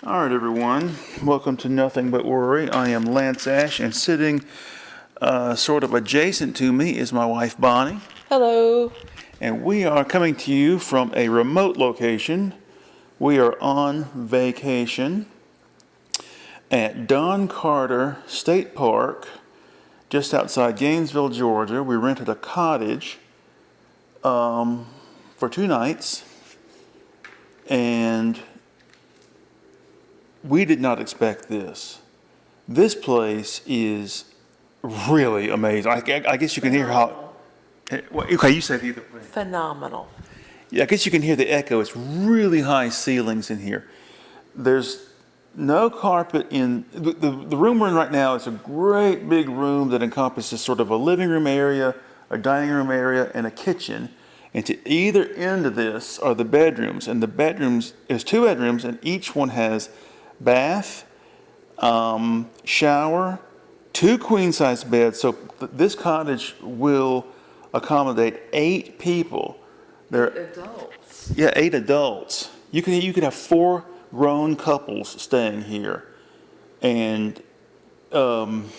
All right, everyone. Welcome to Nothing But Worry. I am Lance Ash, and sitting sort of adjacent to me is my wife, Bonnie. Hello. And we are coming to you from a remote location. We are on vacation at Don Carter State Park, just outside Gainesville, Georgia. We rented a cottage for 2 nights, and we did not expect this. This place is really amazing. I guess you can hear how. Okay, you said either way. Phenomenal. Yeah, I guess you can hear the echo. It's really high ceilings in here. There's no carpet in the room we're in right now. Is a great big room that encompasses sort of a living room area, a dining room area, and a kitchen. And to either end of this are the bedrooms. And the bedrooms, there's 2 bedrooms, and each one has bath, shower, 2 queen-size beds. So this cottage will accommodate 8 people. Adults. Yeah, 8 adults. You could have 4 grown couples staying here, and on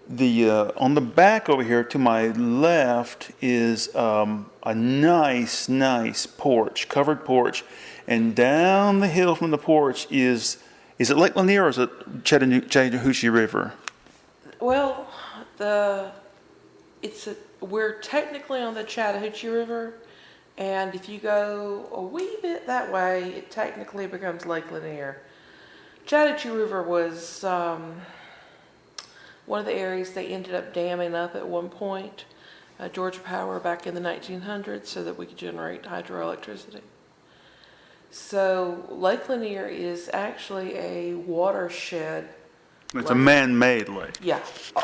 the back over here to my left is a nice porch, covered porch, and down the hill from the porch is it Lake Lanier or is it Chattahoochee River? Well, we're technically on the Chattahoochee River, and if you go a wee bit that way, it technically becomes Lake Lanier. Chattahoochee River was one of the areas they ended up damming up at one point, Georgia Power back in the 1900s, so that we could generate hydroelectricity. So Lake Lanier is actually a watershed. It's a man-made lake. Yeah,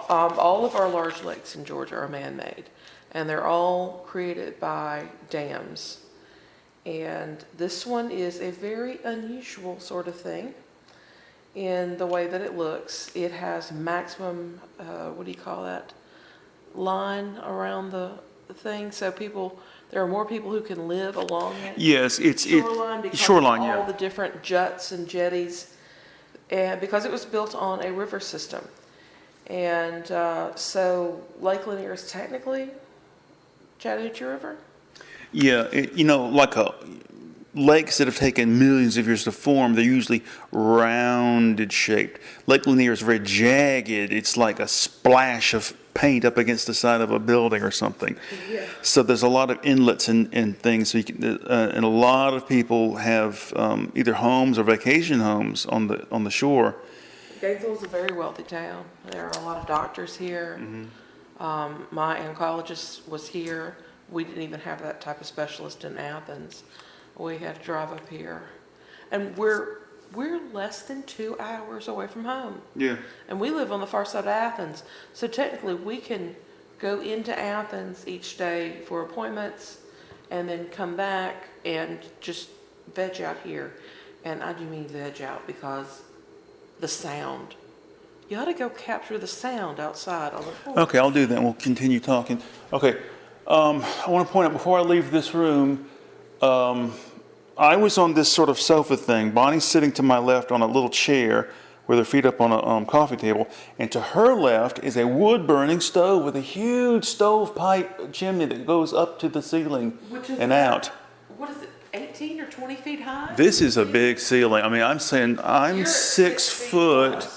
all of our large lakes in Georgia are man-made, and they're all created by dams. And this one is a very unusual sort of thing in the way that it looks. It has maximum, line around the thing, so there are more people who can live along it. Yes, it's shoreline because shoreline, of all the different juts and jetties, and because it was built on a river system. And so Lake Lanier is technically Chattahoochee River. Yeah, like lakes that have taken millions of years to form, they're usually rounded shaped. Lake Lanier is very jagged. It's like a splash of paint up against the side of a building or something. Yeah. So there's a lot of inlets and things. So you can, and a lot of people have either homes or vacation homes on the shore. Gainesville is a very wealthy town. There are a lot of doctors here. Mm-hmm. My oncologist was here. We didn't even have that type of specialist in Athens. We had to drive up here, and we're less than 2 hours away from home. Yeah. And we live on the far side of Athens, so technically we can go into Athens each day for appointments, and then come back and just veg out here. And I do mean veg out because the sound. You ought to go capture the sound outside on the porch. Okay, I'll do that. We'll continue talking. Okay, I want to point out before I leave this room. I was on this sort of sofa thing. Bonnie's sitting to my left on a little chair with her feet up on a coffee table. And to her left is a wood-burning stove with a huge stovepipe chimney that goes up to the ceiling and out. What is it, 18 or 20 feet high? This is a big ceiling. I mean, I'm saying I'm 6 foot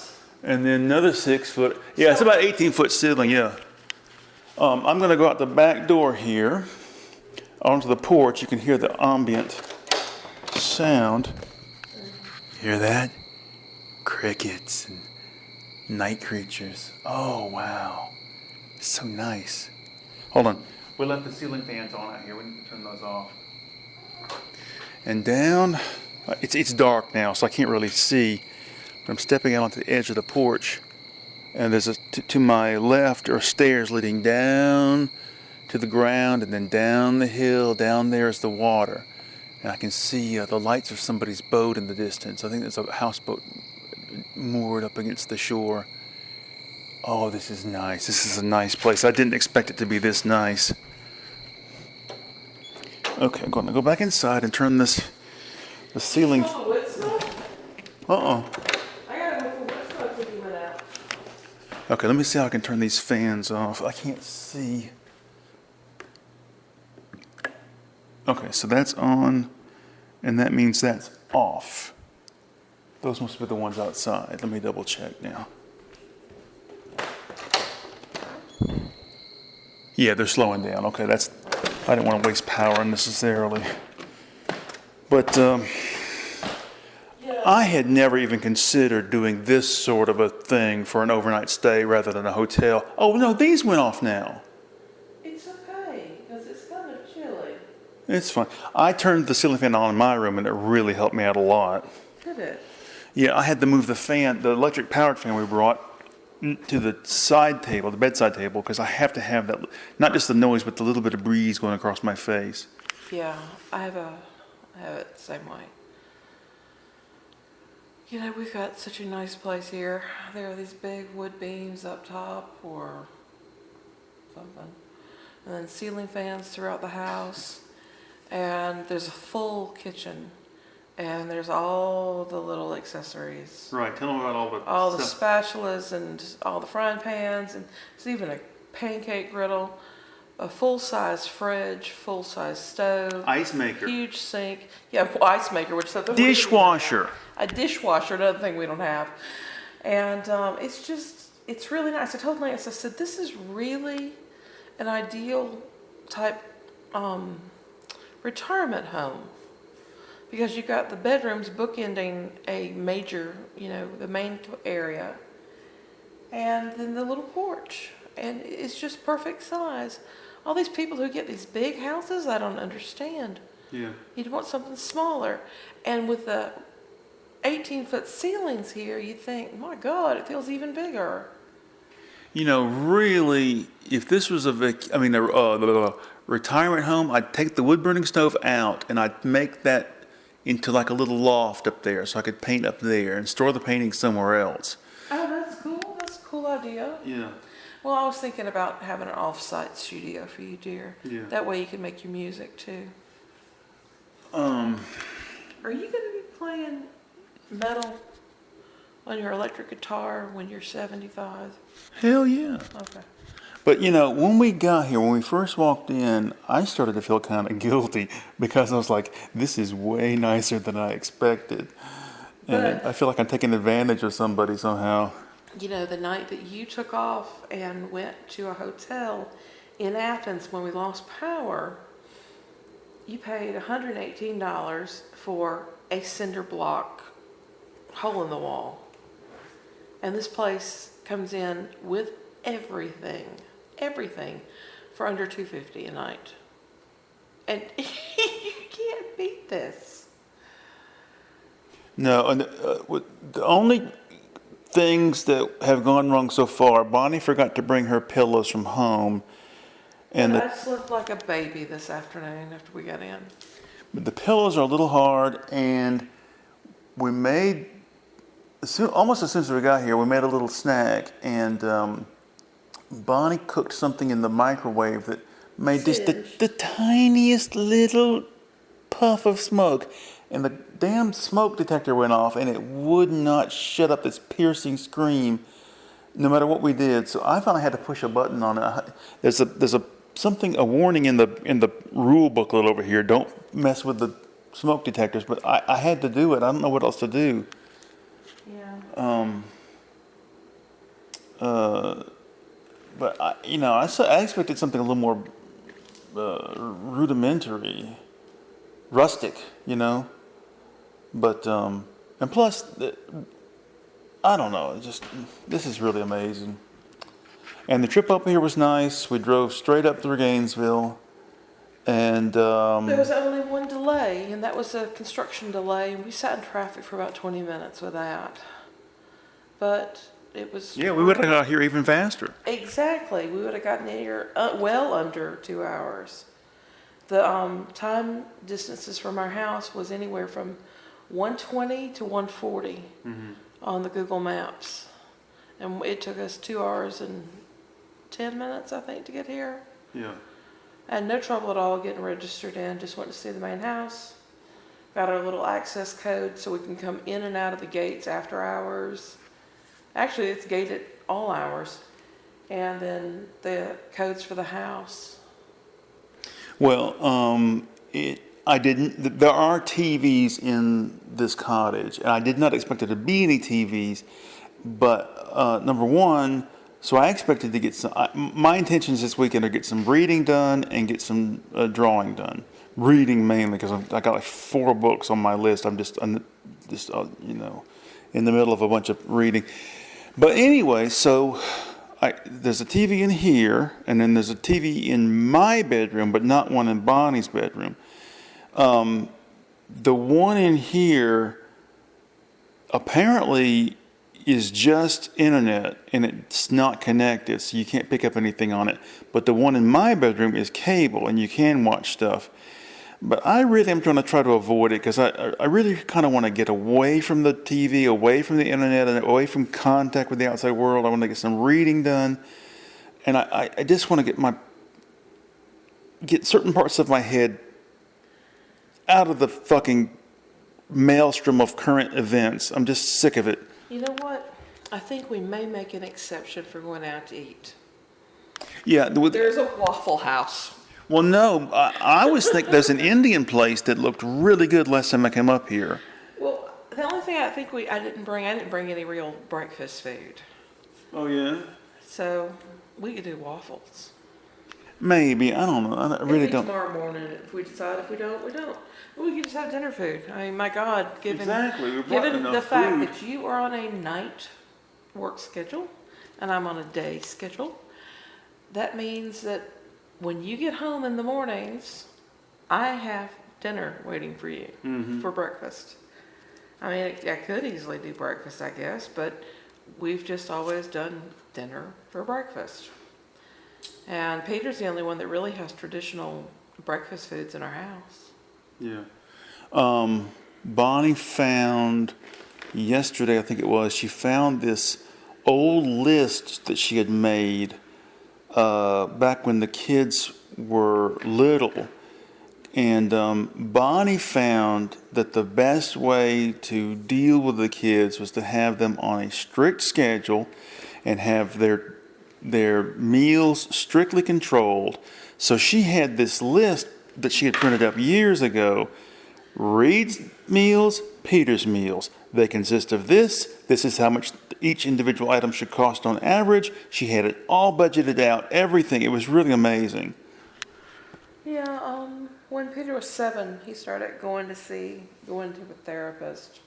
and then another 6 foot. Yeah, it's about 18-foot ceiling, yeah. I'm going to go out the back door here onto the porch. You can hear the ambient sound. Hear that? Crickets and night creatures. Oh, wow. So nice. Hold on. We left the ceiling fans on out here. We need to turn those off. And down, it's dark now, so I can't really see. But I'm stepping out onto the edge of the porch. And there's to my left are stairs leading down to the ground and then down the hill. Down there is the water. And I can see the lights of somebody's boat in the distance. I think there's a houseboat moored up against the shore. Oh, this is nice. This is a nice place. I didn't expect it to be this nice. Okay, I'm going to go back inside and turn this The ceiling, Oh, wood smoke? uh-uh. I gotta go for wood smoke when you went out. Okay, let me see how I can turn these fans off. I can't see. Okay, so that's on, and that means that's off. Those must be the ones outside. Let me double check now. Yeah, they're slowing down. Okay, I didn't want to waste power unnecessarily. But I had never even considered doing this sort of a thing for an overnight stay rather than a hotel. Oh, no, these went off now. It's okay, because it's kind of chilly. It's fine. I turned the ceiling fan on in my room, and it really helped me out a lot. Did it? Yeah, I had to move the electric powered fan we brought to the side table, the bedside table, because I have to have that, not just the noise, but the little bit of breeze going across my face. Yeah, I have it the same way. You know, we've got such a nice place here. There are these big wood beams up top or something. And then ceiling fans throughout the house. And there's a full kitchen. And there's all the little accessories. Right, tell them about All the spatulas and all the frying pans. And there's even a pancake griddle. A full-size fridge, full-size stove. Ice maker. Huge sink. Yeah, ice maker, which is something. Dishwasher. A dishwasher, another thing we don't have. And it's really nice. I told Lance, I said, this is really an ideal type retirement home. Because you've got the bedrooms bookending a major, the main area. And then the little porch. And it's just perfect size. All these people who get these big houses, I don't understand. Yeah. You'd want something smaller. And with the 18-foot ceilings here, you'd think, my God, it feels even bigger. Really, if this was a retirement home, I'd take the wood-burning stove out and I'd make that into like a little loft up there so I could paint up there and store the paintings somewhere else. Oh, that's cool. That's a cool idea. Yeah. Well, I was thinking about having an off-site studio for you, dear. Yeah. That way you can make your music, too. Are you going to be playing metal on your electric guitar when you're 75? Hell yeah. Okay. But when we got here, when we first walked in, I started to feel kind of guilty because I was like, this is way nicer than I expected. And I feel like I'm taking advantage of somebody somehow. The night that you took off and went to a hotel in Athens when we lost power, you paid $118 for a cinder block hole in the wall. And this place comes in with everything for under $250 a night. And you can't beat this. No, and the only things that have gone wrong so far, Bonnie forgot to bring her pillows from home. And I slept like a baby this afternoon after we got in. The pillows are a little hard, and we made, almost as soon as we got here, we made a little snack, and Bonnie cooked something in the microwave that made just the tiniest little puff of smoke. And the damn smoke detector went off, and it would not shut up this piercing scream, no matter what we did. So I finally had to push a button on it. There's a warning in the rule booklet over here. Don't mess with the smoke detectors. But I had to do it. I don't know what else to do. Yeah. But I expected something a little more rudimentary, rustic, But, and plus, I don't know, this is really amazing. And the trip up here was nice. We drove straight up through Gainesville. And, there was only one delay, and that was a construction delay. And we sat in traffic for about 20 minutes with that. But it was... Yeah, we would have got here even faster. Exactly. We would have gotten here well under 2 hours. The time distances from our house was anywhere from 120 to 140 on the Google Maps. And it took us 2 hours and 10 minutes, I think, to get here. Yeah. And no trouble at all getting registered in. Just went to see the main house, got our little access code so we can come in and out of the gates after hours. Actually, it's gated all hours. And then the codes for the house. Well, I didn't, there are TVs in this cottage, and I did not expect there to be any TVs, but, number one, so I expected to get some, my intentions this weekend are get some reading done and get some drawing done. Reading mainly, because I got like 4 books on my list. I'm just in the middle of a bunch of reading. But anyway, so there's a TV in here, and then there's a TV in my bedroom, but not one in Bonnie's bedroom. The one in here apparently is just internet, and it's not connected, so you can't pick up anything on it. But the one in my bedroom is cable, and you can watch stuff. But I really am going to try to avoid it, because I really kind of want to get away from the TV, away from the internet, and away from contact with the outside world. I want to get some reading done. And I just want to get certain parts of my head out of the fucking maelstrom of current events. I'm just sick of it. You know what? I think we may make an exception for going out to eat. Yeah. There's a Waffle House. Well, no, I always think there's an Indian place that looked really good last time I came up here. Well, the only thing I think I didn't bring any real breakfast food. Oh, yeah? So we could do waffles. Maybe. I don't know. I really Maybe don't. tomorrow morning, if we decide. If we don't, we don't. We can just have dinner food. I mean, my God, given the fact that you are on a night work schedule and I'm on a day schedule, that means that when you get home in the mornings, I have dinner waiting for you for breakfast. I mean, I could easily do breakfast, I guess, but we've just always done dinner for breakfast. And Peter's the only one that really has traditional breakfast foods in our house. Yeah. Bonnie found yesterday, I think it was, she found this old list that she had made back when the kids were little. And Bonnie found that the best way to deal with the kids was to have them on a strict schedule and have their meals strictly controlled. So she had this list that she had printed up years ago. Reed's meals, Peter's meals. They consist of this. This is how much each individual item should cost on average. She had it all budgeted out, everything. It was really amazing. Yeah, when Peter was 7, he started going to a therapist.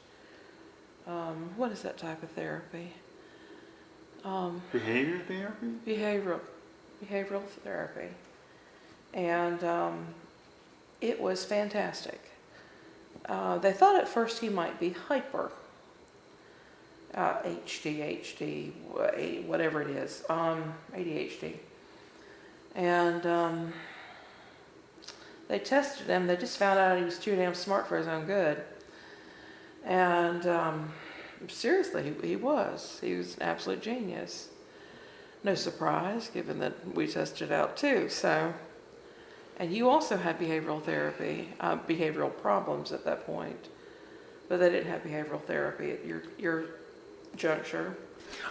What is that type of therapy? Behavior therapy? Behavioral therapy. And it was fantastic. They thought at first he might be hyper. HD, whatever it is, ADHD. And they tested him. They just found out he was too damn smart for his own good. And seriously, he was. He was an absolute genius. No surprise, given that we tested it out too. So, and you also had behavioral therapy, behavioral problems at that point, but they didn't have behavioral therapy at your juncture.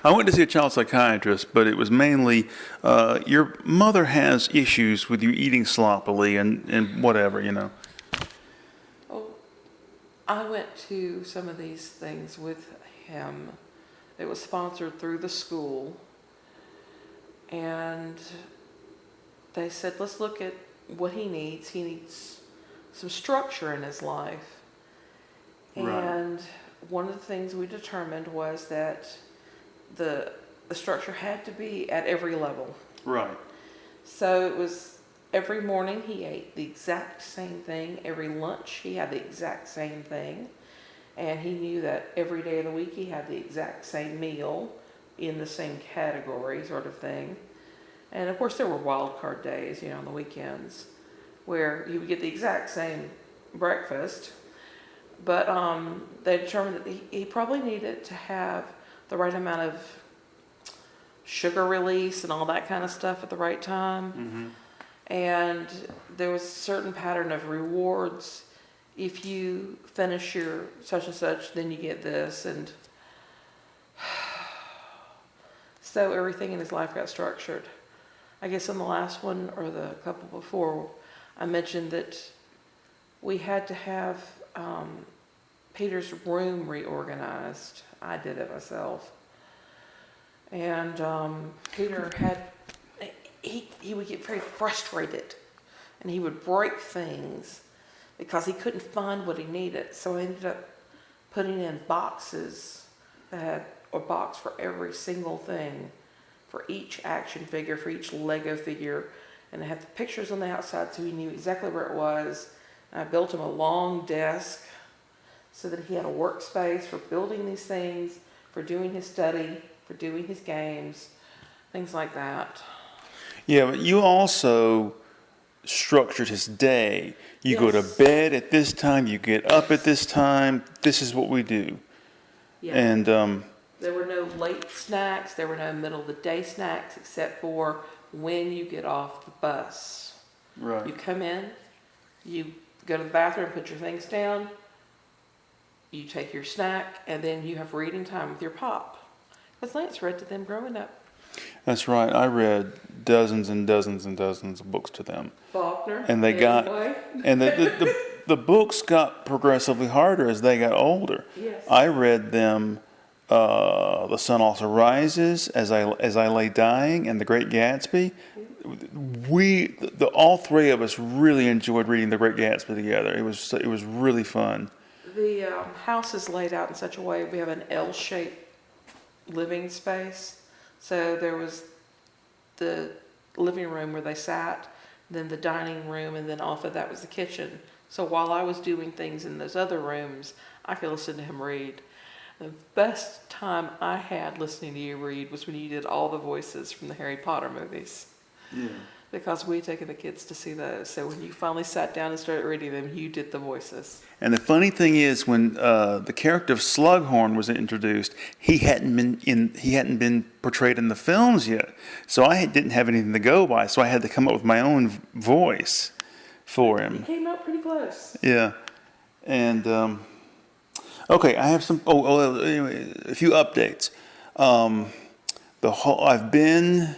I went to see a child psychiatrist, but it was mainly your mother has issues with you eating sloppily and whatever, you know. Oh, I went to some of these things with him. It was sponsored through the school. And they said, let's look at what he needs. He needs some structure in his life. Right. And one of the things we determined was that the structure had to be at every level. Right. So it was every morning he ate the exact same thing. Every lunch he had the exact same thing. And he knew that every day of the week he had the exact same meal in the same category sort of thing. And of course there were wild card days, on the weekends where he would get the exact same breakfast. But they determined that he probably needed to have the right amount of sugar release and all that kind of stuff at the right time. Mm-hmm. And there was a certain pattern of rewards if you finish your such and such, then you get this, and so everything in his life got structured. I guess on the last one or the couple before, I mentioned that we had to have Peter's room reorganized. I did it myself. And Peter he would get very frustrated, and he would break things because he couldn't find what he needed. So I ended up putting in boxes that had a box for every single thing, for each action figure, for each Lego figure, and I had the pictures on the outside so he knew exactly where it was. And I built him a long desk so that he had a workspace for building these things, for doing his study, for doing his games, things like that. Yeah, but you also structured his day. You go to Yes. bed at this time, you get up at this time. This is what we do. Yeah. And There were no late snacks, there were no middle of the day snacks, except for when you get off the bus. You right. come in, you go to the bathroom, put your things down, you take your snack, and then you have reading time with your pop. Because Lance read to them growing up. That's right. I read dozens and dozens and dozens of books to them. Faulkner. And they got, Hemingway. and the books got progressively harder as they got older. Yes. I read them The Sun Also Rises, As I Lay Dying, and The Great Gatsby. All three of us really enjoyed reading The Great Gatsby together. It was really fun. The house is laid out in such a way, we have an L-shaped living space. So there was the living room where they sat, then the dining room, and then off of that was the kitchen. So while I was doing things in those other rooms, I could listen to him read. The best time I had listening to you read was when you did all the voices from the Harry Potter movies. Yeah. Because we had taken the kids to see those. So when you finally sat down and started reading them, you did the voices. And the funny thing is, when the character of Slughorn was introduced, he hadn't been portrayed in the films yet, so I didn't have anything to go by. So I had to come up with my own voice for him. It came out pretty close. Yeah, and okay, I have some. Anyway, a few updates. I've been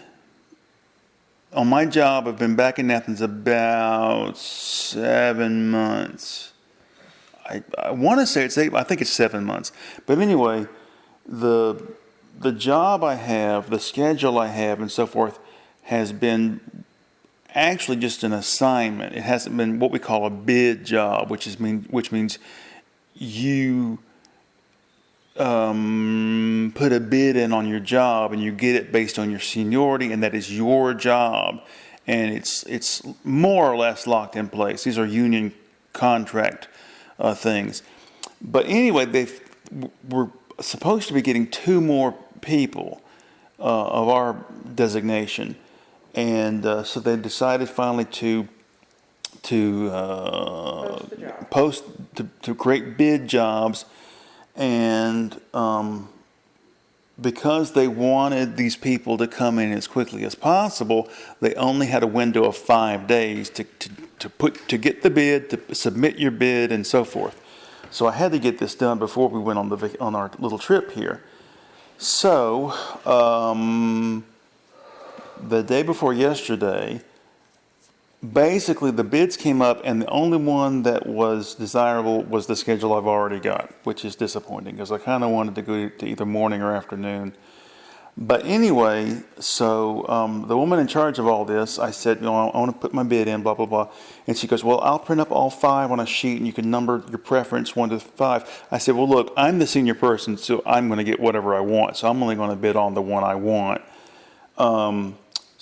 on my job. I've been back in Athens about 7 months. I want to say it's 8. I think it's 7 months. But anyway, the job I have, the schedule I have, and so forth, has been actually just an assignment. It hasn't been what we call a bid job, which means you put a bid in on your job and you get it based on your seniority, and that is your job, and it's more or less locked in place. These are union contract things. But anyway, we're supposed to be getting 2 more people of our designation, and so they decided finally to post to create bid jobs, and because they wanted these people to come in as quickly as possible, they only had a window of 5 days to get the bid, to submit your bid, and so forth. So I had to get this done before we went on our little trip here. So the day before yesterday, basically the bids came up, and the only one that was desirable was the schedule I've already got, which is disappointing because I kind of wanted to go to either morning or afternoon. But anyway, so the woman in charge of all this, I said, I want to put my bid in, blah, blah, blah. And she goes, well, I'll print up all 5 on a sheet and you can number your preference 1 to 5. I said, well, look, I'm the senior person, so I'm going to get whatever I want. So I'm only going to bid on the one I want. So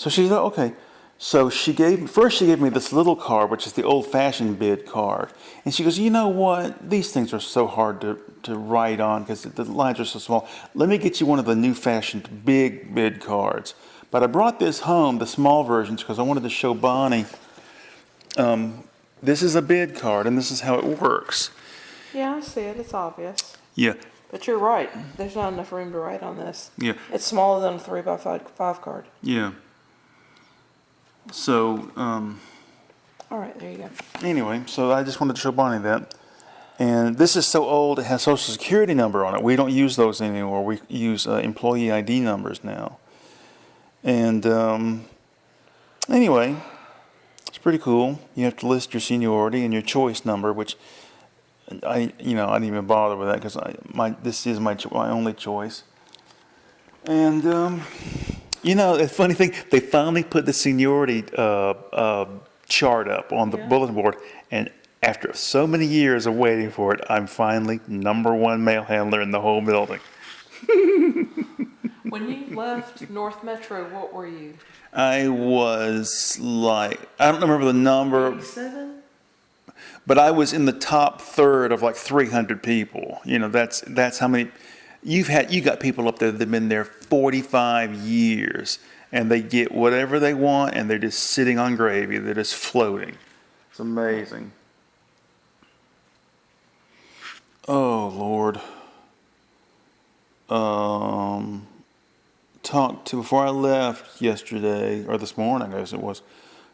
she said, oh, okay. So she gave me this little card, which is the old-fashioned bid card. And she goes, you know what? These things are so hard to write on because the lines are so small. Let me get you one of the new-fashioned big bid cards. But I brought this home, the small versions, because I wanted to show Bonnie. This is a bid card, and this is how it works. Yeah, I see it. It's obvious. Yeah. But you're right. There's not enough room to write on this. Yeah. It's smaller than a 3x5 card. Yeah. So, All right, there you go. anyway, so I just wanted to show Bonnie that. And this is so old, it has Social Security number on it. We don't use those anymore. We use employee ID numbers now. And anyway, it's pretty cool. You have to list your seniority and your choice number, which I didn't even bother with that because this is my only choice. And the funny thing, they finally put the seniority chart up on the bulletin board, and after so many years of waiting for it, I'm finally #1 mail handler in the whole building. When you left North Metro, what were you? I was like, I don't remember the number, 87? but I was in the top third of like 300 people. That's how many. You got people up there that have been there 45 years, and they get whatever they want, and they're just sitting on gravy. They're just floating. It's amazing. Oh, Lord. Before I left yesterday, or this morning, I guess it was,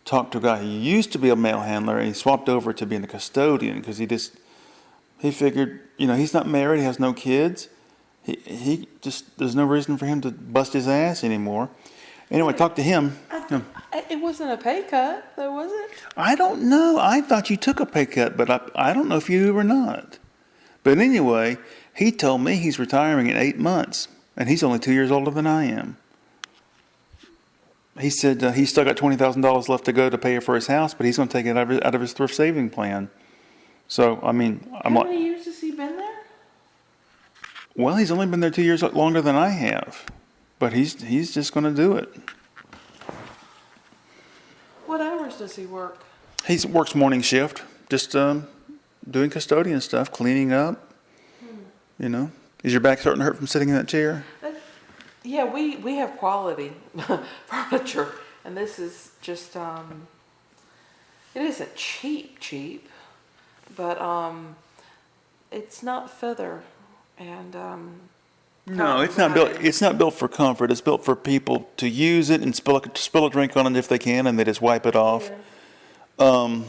talked to a guy who used to be a mail handler, and he swapped over to being a custodian because he figured, he's not married, he has no kids. He just, there's no reason for him to bust his ass anymore. Anyway, I talked to him. It wasn't a pay cut, though, was it? I don't know. I thought you took a pay cut, but I don't know if you do or not. But anyway, he told me he's retiring in 8 months, and he's only 2 years older than I am. He said he's still got $20,000 left to go to pay for his house, but he's going to take it out of his thrift saving plan. So, I mean, I'm How like, many years has he been there? well, he's only been there 2 years longer than I have, but he's just going to do it. What hours does he work? He works morning shift, just doing custodian stuff, cleaning up. Is your back starting to hurt from sitting in that chair? Yeah, we have quality furniture, and this is just, it isn't cheap, but it's not feather, and No, it's not built. It's not built for comfort. It's built for people to use it and spill a drink on it if they can, and they just wipe it off. Yeah.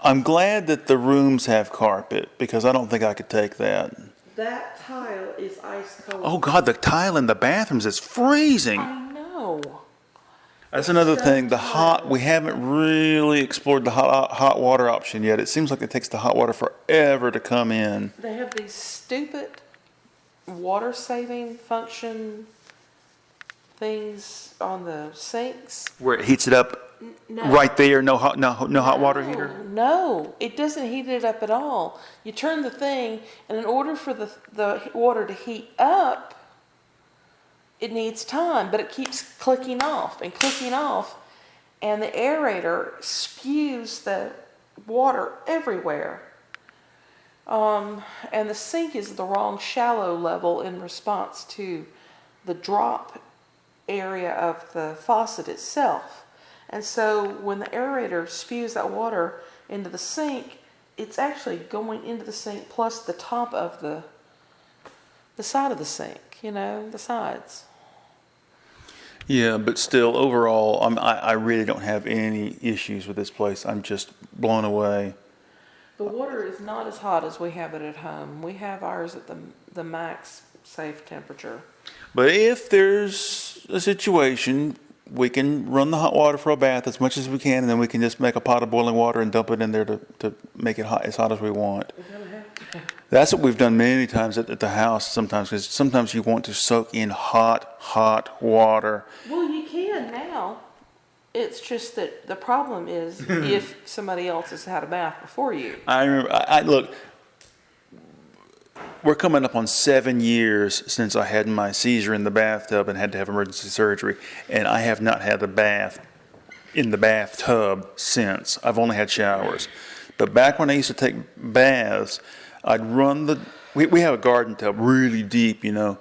I'm glad that the rooms have carpet because I don't think I could take that. That tile is ice cold. Oh God, the tile in the bathrooms is freezing. I know. That's another thing. We haven't really explored the hot water option yet. It seems like it takes the hot water forever to come in. They have these stupid water saving function things on the sinks. Where it heats it up No. right there, no hot water heater. No, it doesn't heat it up at all. You turn the thing, and in order for the water to heat up, it needs time, but it keeps clicking off, and the aerator spews the water everywhere. And the sink is the wrong shallow level in response to the drop area of the faucet itself. And so when the aerator spews that water into the sink, it's actually going into the sink plus the top of the side of the sink, the sides. Yeah, but still, overall, I really don't have any issues with this place. I'm just blown away. The water is not as hot as we have it at home. We have ours at the max safe temperature. But if there's a situation, we can run the hot water for a bath as much as we can, and then we can just make a pot of boiling water and dump it in there to make it hot, as hot as we want. That's what we've done many times at the house sometimes, because sometimes you want to soak in hot water. Well, you can now. It's just that the problem is if somebody else has had a bath before you. I remember, look, we're coming up on 7 years since I had my seizure in the bathtub and had to have emergency surgery, and I have not had a bath in the bathtub since. I've only had showers. But back when I used to take baths, I'd run we have a garden tub really deep, and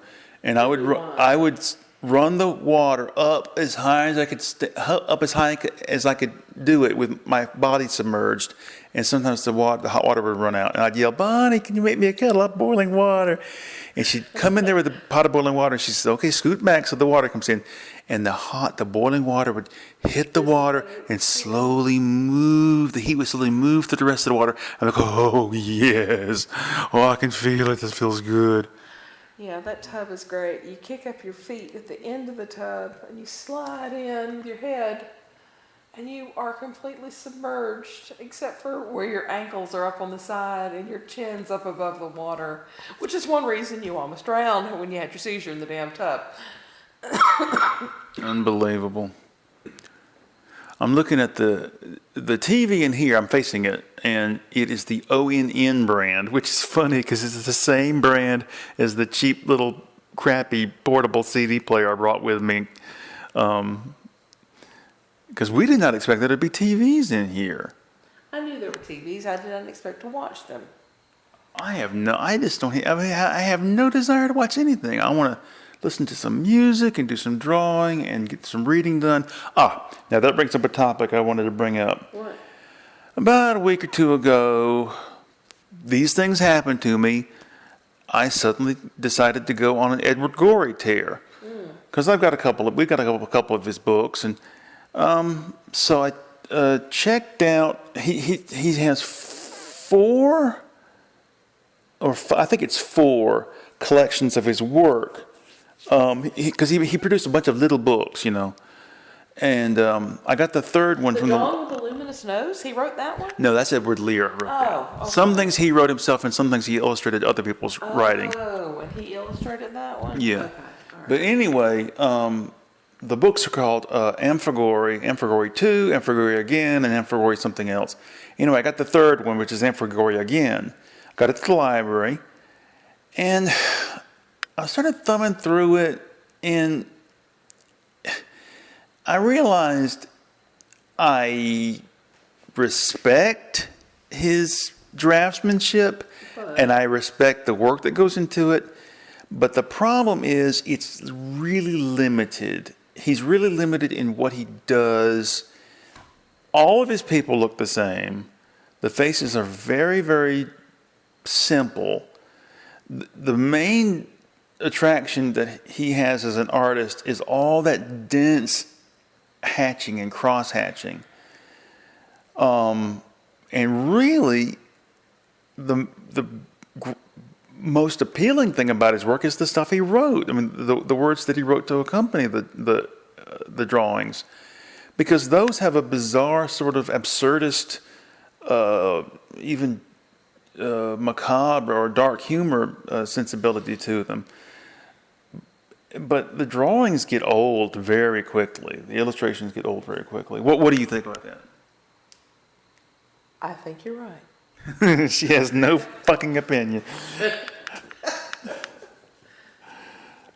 I would run the water up as high as I could, up as high as I could do it with my body submerged. And sometimes the hot water would run out, and I'd yell, "Bonnie, can you make me a kettle of boiling water?" And she'd come in there with a pot of boiling water, and she said, "Okay, scoot back," so the water comes in, and the boiling water would hit the water and slowly move. The heat would slowly move to the rest of the water. I'm like, "Oh yes, oh I can feel it. This feels good." Yeah, that tub is great. You kick up your feet at the end of the tub and you slide in with your head and you are completely submerged except for where your ankles are up on the side and your chin's up above the water, which is one reason you almost drowned when you had your seizure in the damn tub. Unbelievable. I'm looking at the TV in here. I'm facing it, and it is the ONN brand, which is funny because it's the same brand as the cheap little crappy portable CD player I brought with me. Because we did not expect there to be TVs in here. I knew there were TVs. I did not expect to watch them. I have no desire to watch anything. I want to listen to some music and do some drawing and get some reading done. Now that brings up a topic I wanted to bring up. What? About a week or two ago, these things happened to me. I suddenly decided to go on an Edward Gorey tear because we got a couple of his books, and so I checked out. He has four collections of his work. Because he produced a bunch of little books, and I got the third one The from Dawn with the Luminous Nose? He wrote that one? No, that's Edward Lear wrote that. Okay. Some things he wrote himself, and some things he illustrated other people's writing. Oh, and he illustrated that one? Yeah. Okay. All right. But anyway, the books are called Amphigory, Amphigory 2, Amphigory Again, and Amphigory something else. Anyway, I got the third one, which is Amphigory Again. Got it to the library, and I started thumbing through it, and I realized I respect his draftsmanship, and I respect the work that goes into it, but the problem is it's really limited. He's really limited in what he does. All of his people look the same. The faces are very, very simple. The main attraction that he has as an artist is all that dense hatching and cross hatching, and really the most appealing thing about his work is the stuff he wrote. I mean, the words that he wrote to accompany the drawings, because those have a bizarre sort of absurdist, even macabre or dark humor sensibility to them. But the drawings get old very quickly. The illustrations get old very quickly. What do you think about that? I think you're right. She has no fucking opinion.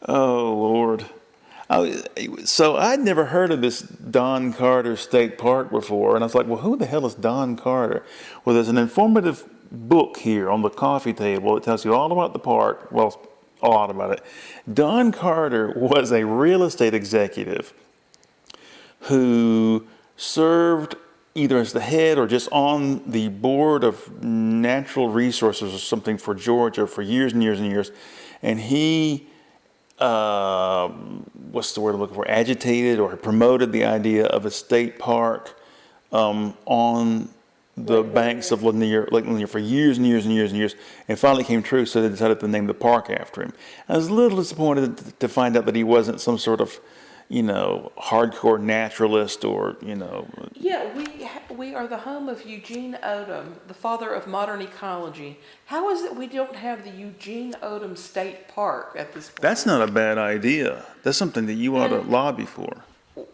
Oh, Lord. So I'd never heard of this Don Carter State Park before, and I was like, well, who the hell is Don Carter? Well, there's an informative book here on the coffee table. It tells you all about the park. Well, a lot about it. Don Carter was a real estate executive who served either as the head or just on the board of natural resources or something for Georgia for years and years and years. And he, what's the word I'm looking for, agitated or promoted the idea of a state park on the banks of Lake Lanier for years and years and years and years, and finally came true, so they decided to name the park after him. I was a little disappointed to find out that he wasn't some sort of, hardcore naturalist or, Yeah, we are the home of Eugene Odom, the father of modern ecology. How is it we don't have the Eugene Odom State Park at this point? That's not a bad idea. That's something that you ought to lobby for.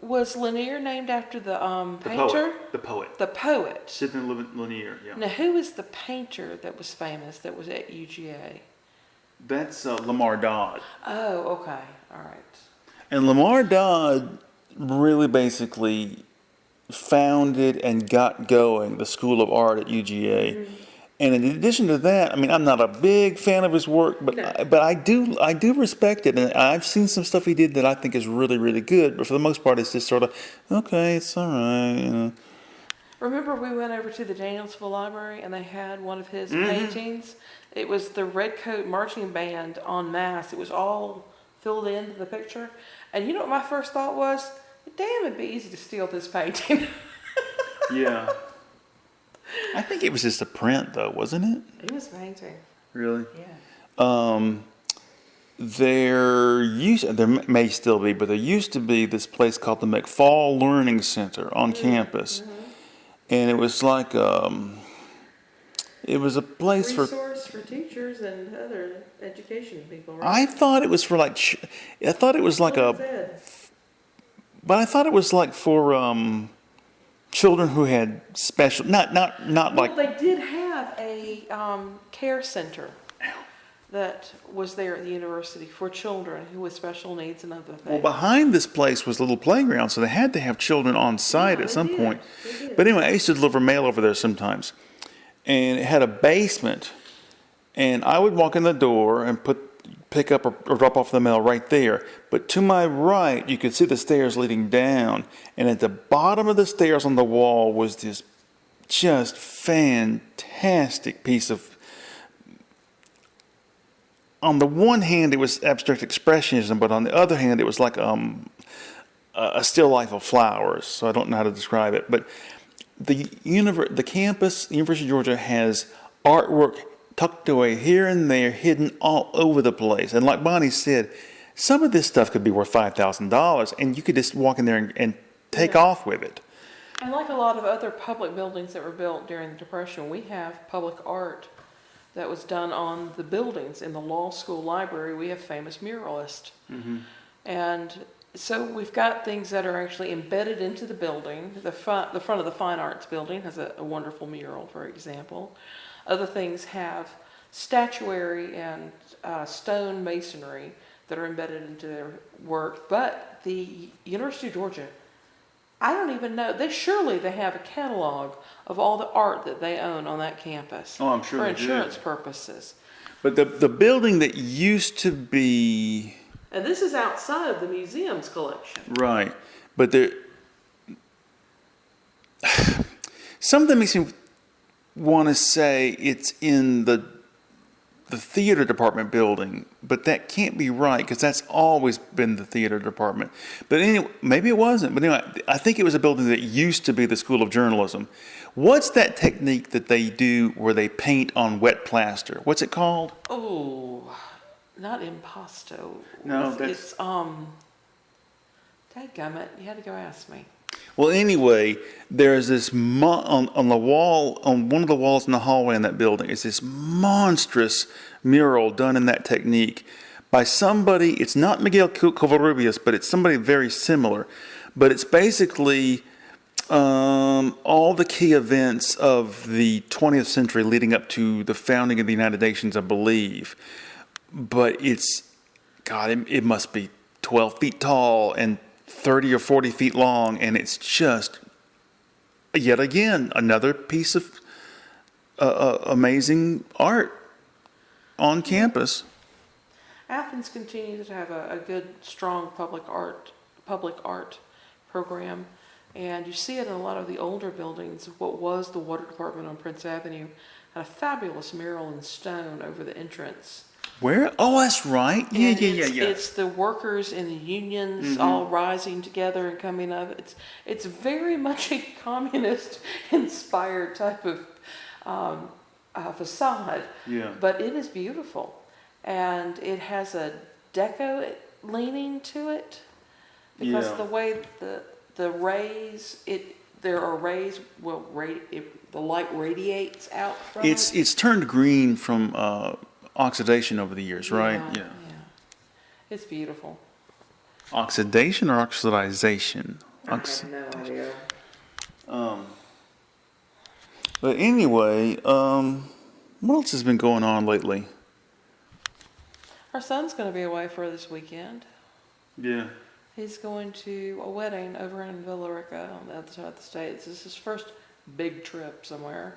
Was Lanier named after the painter? The poet. The poet. Sidney Lanier, yeah. Now, who is the painter that was famous that was at UGA? That's Lamar Dodd. Oh, okay. All right. And Lamar Dodd really basically founded and got going the School of Art at UGA. Mm-hmm. And in addition to that, I mean, I'm not a big fan of his work, but No. I do respect it, and I've seen some stuff he did that I think is really, really good. But for the most part, it's just sort of okay, it's all right. You know. Remember we went over to the Danielsville Library and they had one of his paintings? It was the Redcoat Marching Band en masse. It was all filled into the picture. And you know what my first thought was? Damn, it'd be easy to steal this painting. Yeah. I think it was just a print, though, wasn't it? It was painting. Really? Yeah. There may still be, but there used to be this place called the McFall Learning Center on campus, and it was like it was a place Resource for teachers and other education people, right? I thought it was for like, I thought it was like but I thought it was like for children who had special, not Well, like. they did have a care center that was there at the university for children who with special needs and other things. Well, behind this place was a little playground, so they had to have children on site Yeah, at they some did. point. They did. But anyway, I used to deliver mail over there sometimes, and it had a basement, and I would walk in the door and pick up or drop off the mail right there. But to my right, you could see the stairs leading down, and at the bottom of the stairs on the wall was this just fantastic piece of. On the one hand, it was abstract expressionism, but on the other hand, it was like a still life of flowers. So I don't know how to describe it. But the campus, the University of Georgia, has artwork tucked away here and there, hidden all over the place. And like Bonnie said, some of this stuff could be worth $5,000, and you could just walk in there and take off with it. And like a lot of other public buildings that were built during the Depression, we have public art that was done on the buildings. In the law school library, we have famous muralists. And so we've got things that are actually embedded into the building. The front of the Fine Arts building has a wonderful mural, for example. Other things have statuary and stone masonry that are embedded into their work. But the University of Georgia, I don't even know. They have a catalog of all the art that they own on that campus. Oh, I'm sure for they do. insurance purposes. But the building that used to be And this is outside of the museum's collection. right, but there something makes me want to say it's in the theater department building, but that can't be right because that's always been the theater department. But anyway, maybe it wasn't. But anyway, I think it was a building that used to be the School of Journalism. What's that technique that they do where they paint on wet plaster? What's it called? Oh, not impasto. No, it's dadgummit, you had to go ask me. Well, anyway, there's this on the wall, on one of the walls in the hallway in that building, is this monstrous mural done in that technique by somebody. It's not Miguel Covarrubias, but it's somebody very similar. But it's basically all the key events of the 20th century leading up to the founding of the United Nations, I believe. But it must be 12 feet tall and 30 or 40 feet long, and it's just, yet again, another piece of amazing art on campus. Athens continues to have a good, strong public art program, and you see it in a lot of the older buildings. What was the water department on Prince Avenue had a fabulous mural in stone over the entrance. Where? Oh, that's right. Yeah. It's the workers and the unions all rising together and coming up. It's very much a communist-inspired type of facade. Yeah. But it is beautiful, and it has a deco leaning to it because Yeah. the way the rays there are rays the light radiates out from it. It's turned green from oxidation over the years, right? Yeah. It's beautiful. Oxidation or oxidization? I have no idea. But anyway, what else has been going on lately? Our son's going to be away for this weekend. Yeah. He's going to a wedding over in Villa Rica on the other side of the state. This is his first big trip somewhere.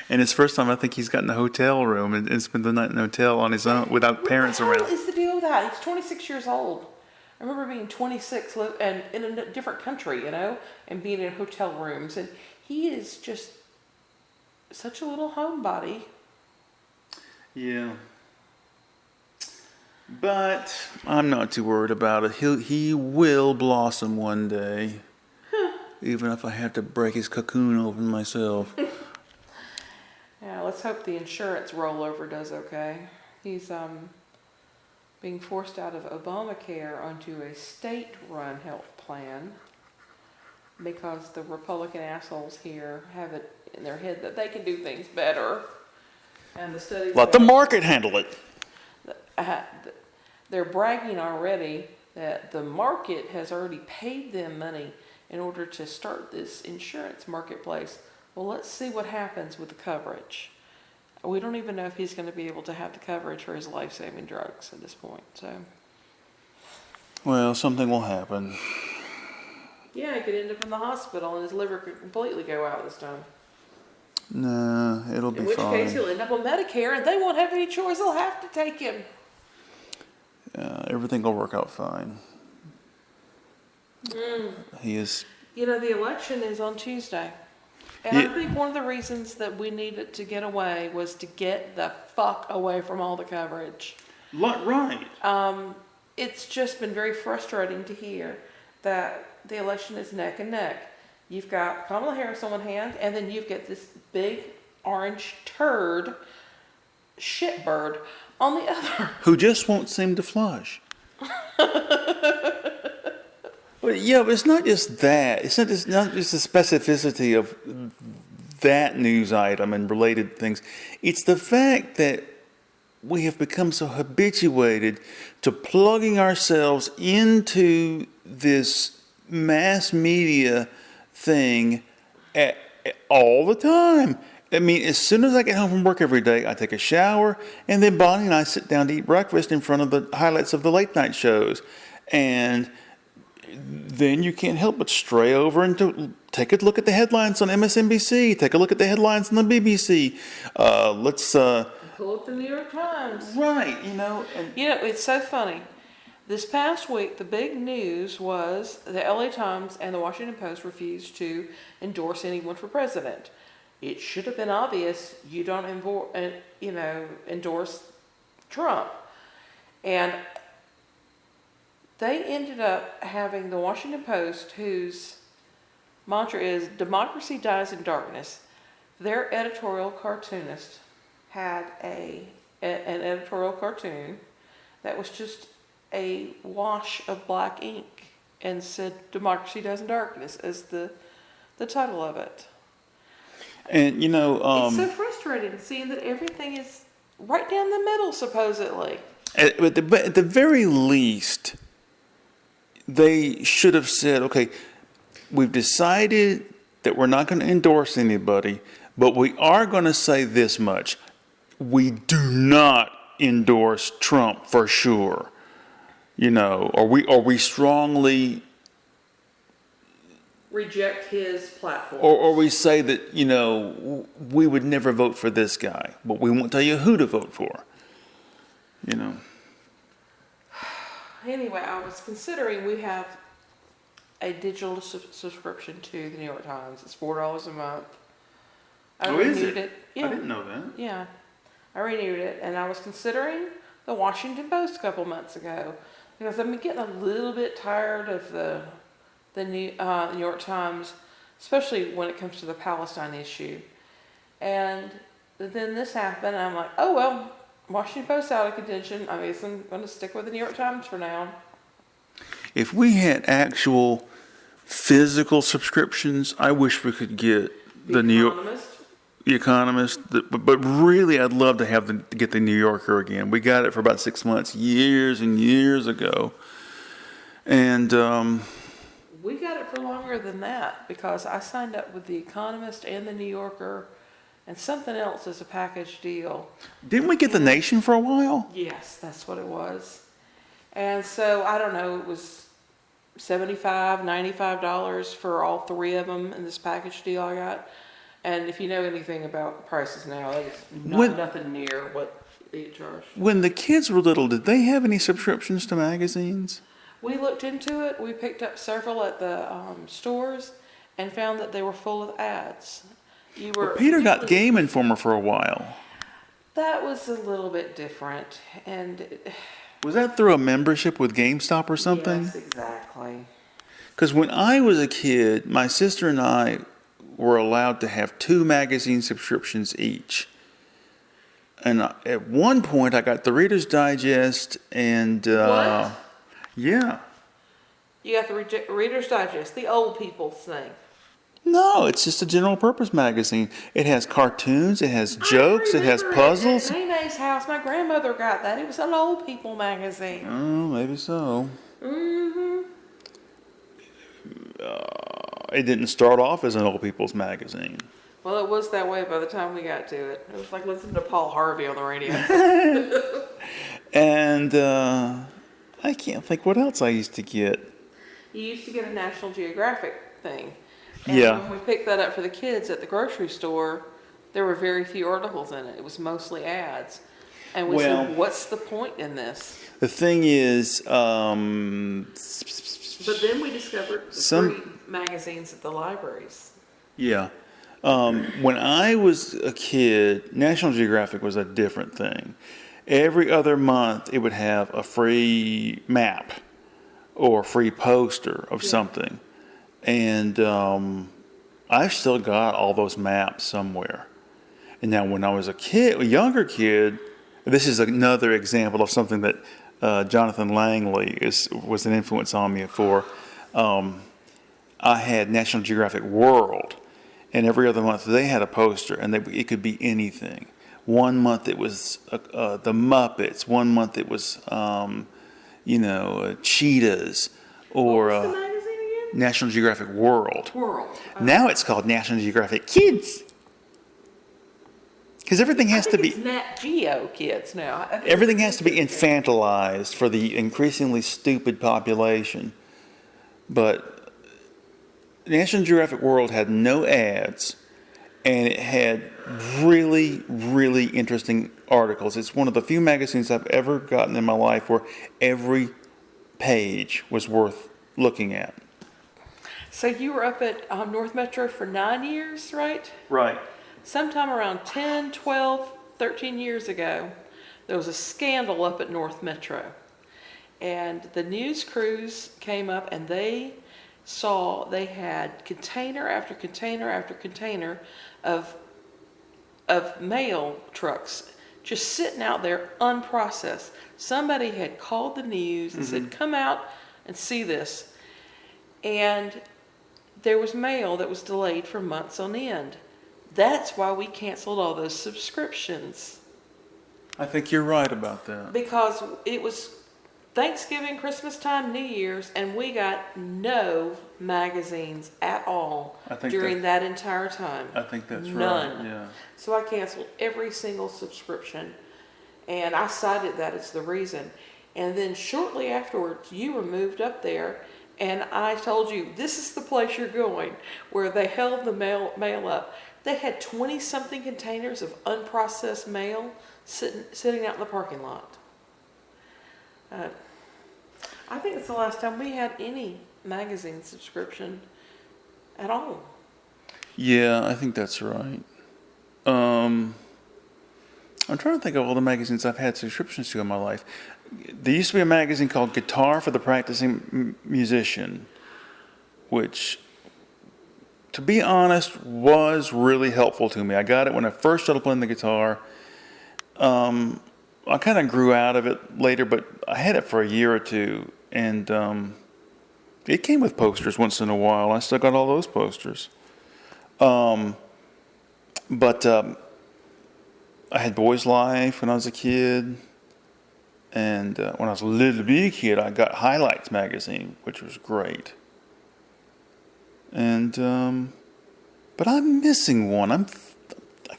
And it's first time I think he's gotten a hotel room and spent the night in a hotel on his own without parents What around. is the deal with that? He's 26 years old. I remember being 26 and in a different country, and being in hotel rooms. And he is just such a little homebody. Yeah. But I'm not too worried about it. He will blossom one day. Even if I have to break his cocoon open myself. Yeah, let's hope the insurance rollover does okay. He's being forced out of Obamacare onto a state-run health plan because the Republican assholes here have it in their head that they can do things better. And the studies Let the market handle it. they're bragging already that the market has already paid them money in order to start this insurance marketplace. Well, let's see what happens with the coverage. We don't even know if he's going to be able to have the coverage for his life-saving drugs at this point. So, Well, something will happen. yeah, he could end up in the hospital and his liver could completely go out this time. No, it'll be In which fine. case he'll end up on Medicare and they won't have any choice. They'll have to take him. Everything will work out fine. He is. The election is on Tuesday. And Yeah. I think one of the reasons that we needed to get away was to get the fuck away from all the coverage. Right. It's just been very frustrating to hear that the election is neck and neck. You've got Kamala Harris on one hand, and then you've got this big orange turd, shitbird, on the other. Who just won't seem to flush. But yeah, but it's not just that. It's not just the specificity of that news item and related things. It's the fact that we have become so habituated to plugging ourselves into this mass media thing all the time. I mean, as soon as I get home from work every day, I take a shower, and then Bonnie and I sit down to eat breakfast in front of the highlights of the late night shows. And then you can't help but stray over and to take a look at the headlines on MSNBC, take a look at the headlines on the BBC. Pull up the New York Times. Right, It's so funny. This past week, the big news was the LA Times and the Washington Post refused to endorse anyone for president. It should have been obvious you don't endorse Trump. And they ended up having the Washington Post, whose mantra is democracy dies in darkness. Their editorial cartoonist had an editorial cartoon that was just a wash of black ink and said democracy dies in darkness as the title of it. And it's so frustrating seeing that everything is right down the middle, supposedly. at the very least, they should have said, okay, we've decided that we're not going to endorse anybody, but we are going to say this much. We do not endorse Trump for sure. Or we strongly Reject his platform. or we say that, we would never vote for this guy, but we won't tell you who to vote for. Anyway, I was considering we have a digital subscription to the New York Times. It's $4 a month. I renewed it. Yeah. I didn't know that. Yeah. I renewed it, and I was considering the Washington Post a couple months ago because I've been getting a little bit tired of the New York Times, especially when it comes to the Palestine issue. And then this happened, and I'm like, oh well, Washington Post out of contention. I guess I'm going to stick with the New York Times for now. If we had actual physical subscriptions, I wish we could get the New York, The Economist. But really, I'd love to get the New Yorker again. We got it for about 6 months, years and years ago, and we got it for longer than that because I signed up with The Economist and the New Yorker and something else as a package deal. Didn't we get The Nation for a while? Yes, that's what it was. And so, I don't know, it was $75, $95 for all three of them in this package deal I got. And if you know anything about prices now, it's When- nothing near what they charge. When the kids were little, did they have any subscriptions to magazines? We looked into it. We picked up several at the stores and found that they were full of ads. You were Peter got particularly- Game Informer for a while. That was a little bit different, and Was that through a membership with GameStop or something? yes, exactly. Because when I was a kid, my sister and I were allowed to have 2 magazine subscriptions each. And at one point, I got the Reader's Digest and, What? yeah. You got the Reader's Digest, the old people's thing. No, it's just a general purpose magazine. It has cartoons, it has jokes, it has puzzles. At Nene's house, my grandmother got that. It was an old people magazine. Oh, maybe so. Mm-hmm. It didn't start off as an old people's magazine. Well, it was that way by the time we got to it. It was like listening to Paul Harvey on the radio. And I can't think what else I used to get. You used to get a National Geographic thing. And Yeah. when we picked that up for the kids at the grocery store, there were very few articles in it. It was mostly ads. And we Well- said, what's the point in this? The thing is, But then we discovered Some- free magazines at the libraries. yeah. When I was a kid, National Geographic was a different thing. Every other month, it would have a free map or a free poster of something. And I've still got all those maps somewhere. And now when I was a younger kid, this is another example of something that Jonathan Langley was an influence on me for. I had National Geographic World, and every other month they had a poster, and it could be anything. One month it was the Muppets. One month it was, cheetahs, or What's the magazine again? National Geographic World. World. Now it's called National Geographic Kids. Because everything has to be It's Nat Geo kids now. everything has to be infantilized for the increasingly stupid population. But National Geographic World had no ads, and it had really, really interesting articles. It's one of the few magazines I've ever gotten in my life where every page was worth looking at. So you were up at North Metro for 9 years, right? Right. Sometime around 10, 12, 13 years ago, there was a scandal up at North Metro. And the news crews came up and they saw they had container after container after container of mail trucks just sitting out there unprocessed. Somebody had called the news and said, come out and see this. And there was mail that was delayed for months on end. That's why we canceled all those subscriptions. I think you're right about that. Because it was Thanksgiving, Christmas time, New Year's, and we got no magazines at all I think during that entire time. I think that's None. right. Yeah. So I canceled every single subscription, and I cited that as the reason. And then shortly afterwards, you were moved up there, and I told you, this is the place you're going, where they held the mail up. They had 20-something containers of unprocessed mail sitting out in the parking lot. I think it's the last time we had any magazine subscription at all. Yeah, I think that's right. I'm trying to think of all the magazines I've had subscriptions to in my life. There used to be a magazine called Guitar for the Practicing Musician, which, to be honest, was really helpful to me. I got it when I first started playing the guitar. I kind of grew out of it later, but I had it for a year or two, and it came with posters once in a while. I still got all those posters. But I had Boys Life when I was a kid, and when I was a little bitty kid, I got Highlights magazine, which was great. And but I'm missing one. I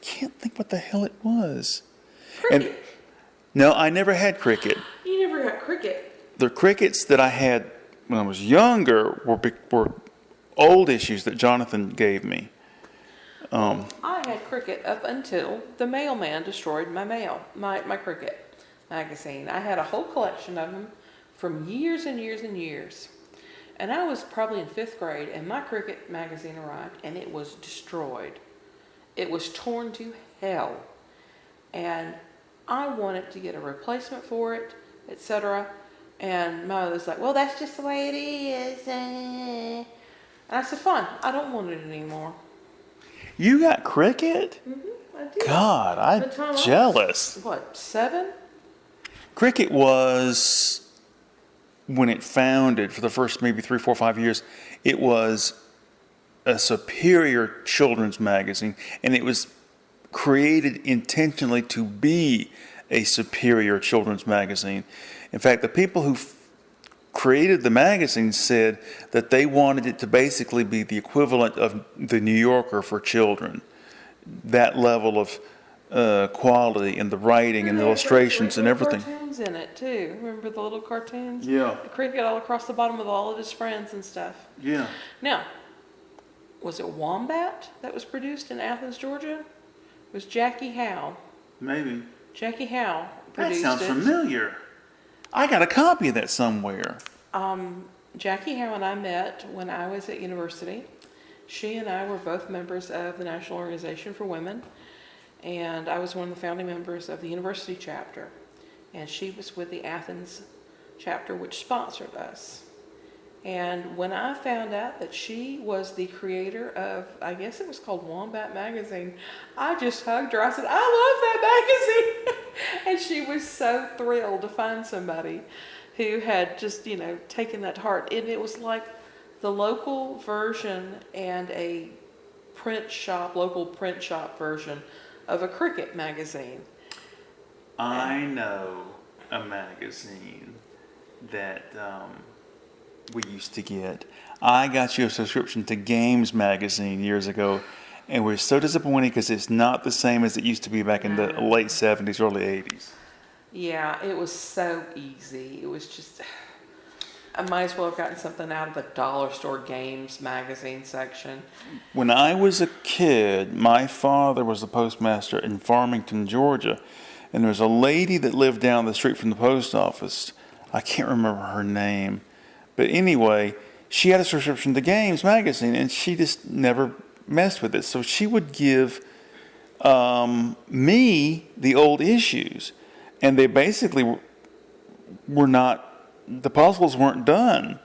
can't think what the hell it was. Cricket. And no, I never had Cricket. You never got Cricket. The Crickets that I had when I was younger were old issues that Jonathan gave me. I had cricket up until the mailman destroyed my my cricket magazine. I had a whole collection of them from years and years and years. And I was probably in 5th grade, and my cricket magazine arrived, and it was destroyed. It was torn to hell. And I wanted to get a replacement for it, etc. And my mother was like, well, that's just the way it is. And I said, fine, I don't want it anymore. You got cricket? I did. God, The I'm time I was, jealous. What, 7? Cricket was, when it founded for the first maybe 3, 4, 5 years, it was a superior children's magazine, and it was created intentionally to be a superior children's magazine. In fact, the people who created the magazine said that they wanted it to basically be the equivalent of the New Yorker for children. That level of quality in the writing and the illustrations and everything. Cartoons in it too. Remember the little cartoons? Yeah. The cricket all across the bottom with all of his friends and stuff. Yeah. Now, was it Wombat that was produced in Athens, Georgia? It was Jackie Howe. Maybe. Jackie Howe That produced sounds it. familiar. I got a copy of that somewhere. Jackie Howe and I met when I was at university. She and I were both members of the National Organization for Women, and I was one of the founding members of the university chapter. And she was with the Athens chapter, which sponsored us. And when I found out that she was the creator of, I guess it was called Wombat Magazine, I just hugged her. I said, I love that magazine. And she was so thrilled to find somebody who had just, taken that to heart. And it was like the local version and a local print shop version of a cricket magazine. I know a magazine that we used to get. I got you a subscription to Games magazine years ago, and we're so disappointed because it's not the same as it used to be back in the late 70s, early 80s. Yeah, it was so easy. It was just, I might as well have gotten something out of the dollar store Games magazine section. When I was a kid, my father was the postmaster in Farmington, Georgia, and there was a lady that lived down the street from the post office. I can't remember her name. But anyway, she had a subscription to Games magazine, and she just never messed with it. So she would give me the old issues, and they basically were not, the puzzles weren't done.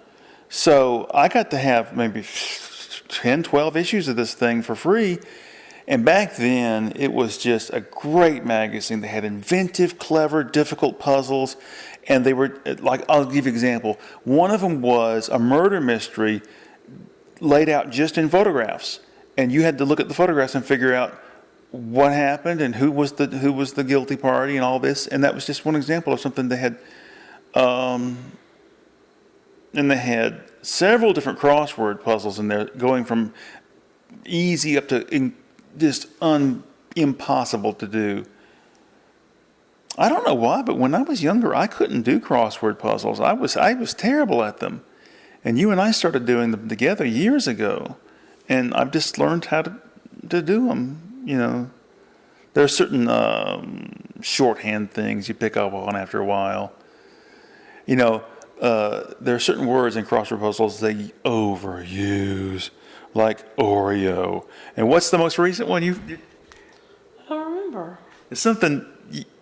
So I got to have maybe 10, 12 issues of this thing for free. And back then, it was just a great magazine. They had inventive, clever, difficult puzzles. And they were, like, I'll give you an example. One of them was a murder mystery laid out just in photographs. And you had to look at the photographs and figure out what happened and who was the guilty party and all this. And that was just one example of something they had. And they had several different crossword puzzles in there, going from easy up to just impossible to do. I don't know why, but when I was younger, I couldn't do crossword puzzles. I was terrible at them. And you and I started doing them together years ago. And I've just learned how to do them, There are certain shorthand things you pick up on after a while. There are certain words in crossword puzzles they overuse, like Oreo. And what's the most recent one you... I don't remember. It's something...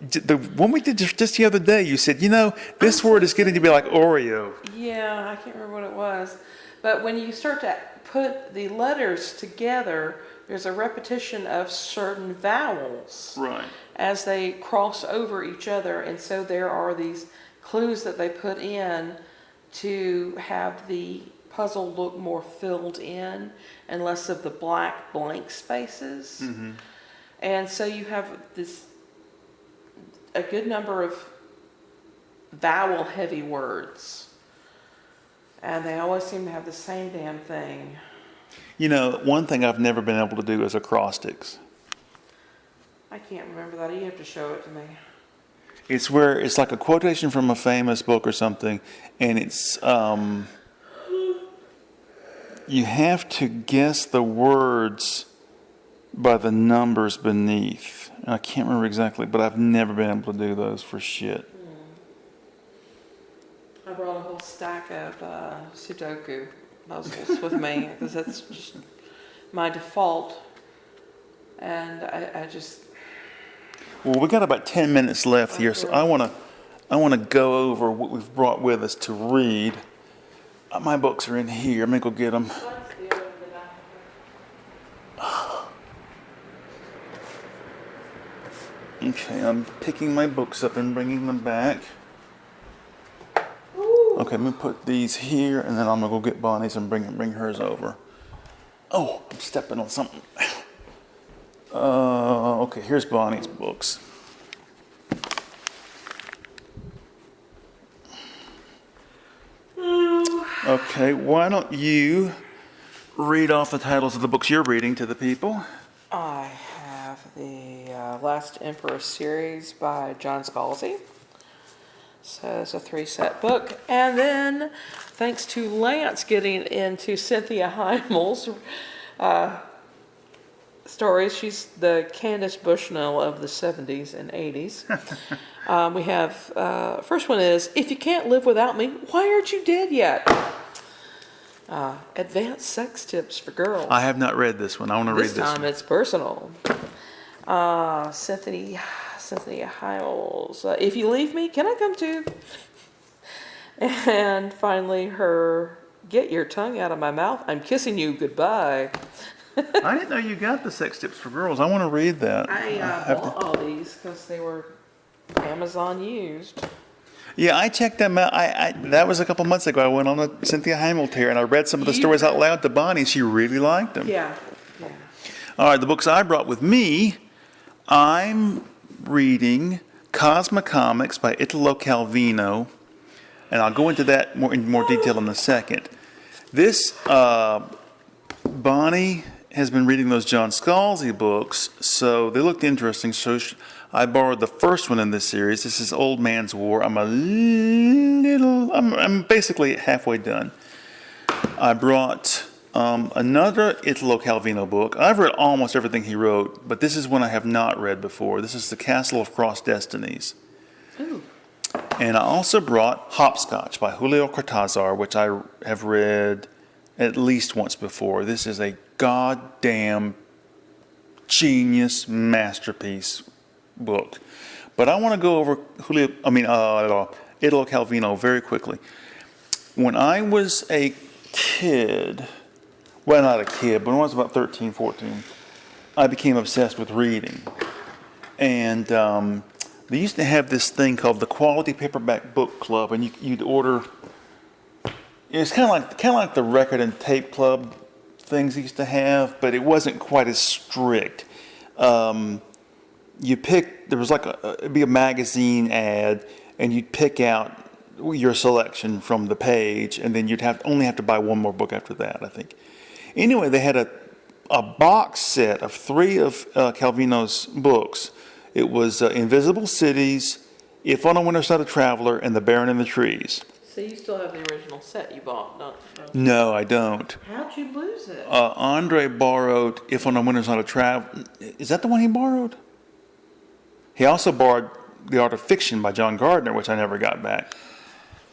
The one we did just the other day, you said, this word is getting to be like Oreo. Yeah, I can't remember what it was. But when you start to put the letters together, there's a repetition of certain vowels. Right. As they cross over each other. And so there are these clues that they put in to have the puzzle look more filled in and less of the black blank spaces. Mm-hmm. And so you have a good number of vowel heavy words. And they always seem to have the same damn thing. One thing I've never been able to do is acrostics. I can't remember that. You have to show it to me. It's where it's like a quotation from a famous book or something, and it's you have to guess the words by the numbers beneath. And I can't remember exactly, but I've never been able to do those for shit. I brought a whole stack of Sudoku puzzles with me because that's just my default. And I just... Well, we got about 10 minutes left here, so I want to go over what we've brought with us to read. My books are in here. I'm going to go get them. Okay, I'm picking my books up and bringing them back. Okay, I'm going to put these here, and then I'm going to go get Bonnie's and bring hers over. Oh, I'm stepping on something. Okay, here's Bonnie's books. Okay, why don't you read off the titles of the books you're reading to the people? I have the Last Emperor series by John Scalzi. So it's a 3-set book. And then, thanks to Lance getting into Cynthia Heimel's stories, she's the Candace Bushnell of the 70s and 80s. We have, first one is, If You Can't Live Without Me, Why Aren't You Dead Yet? Advanced Sex Tips for Girls. I have not read this one. I want to read this one. This time it's personal. Cynthia Hiles. If You Leave Me, Can I Come Too? And finally her Get Your Tongue Out of My Mouth, I'm Kissing You Goodbye. I didn't know you got the Sex Tips for Girls. I want to read that. I bought all these because they were Amazon used. Yeah, I checked them out. That was a couple months ago. I went on a Cynthia Heimel tear, and I read some of the stories out loud to Bonnie. She really liked them. Yeah. All right, the books I brought with me, I'm reading Cosma Comics by Italo Calvino, and I'll go into that in more detail in a second. This, Bonnie has been reading those John Scalzi books, so they looked interesting. So I borrowed the first one in this series. This is Old Man's War. I'm basically halfway done. I brought another Italo Calvino book. I've read almost everything he wrote, but this is one I have not read before. This is The Castle of Cross Destinies. Ooh. And I also brought Hopscotch by Julio Cortázar, which I have read at least once before. This is a goddamn genius masterpiece book. But I want to go over Italo Calvino very quickly. When I was a kid, well, not a kid, but when I was about 13, 14, I became obsessed with reading. And they used to have this thing called the Quality Paperback Book Club, and you'd order. It's kind of like the record and tape club things they used to have, but it wasn't quite as strict. There was like it'd be a magazine ad, and you'd pick out your selection from the page, and then you'd only have to buy one more book after that, I think. Anyway, they had a box set of 3 of Calvino's books. It was Invisible Cities, If on a Winter's Not a Traveler, and The Baron in the Trees. So you still have the original set you bought, don't you? No, I don't. How'd you lose it? Andre borrowed If on a Winter's Not a Traveler. Is that the one he borrowed? He also borrowed The Art of Fiction by John Gardner, which I never got back.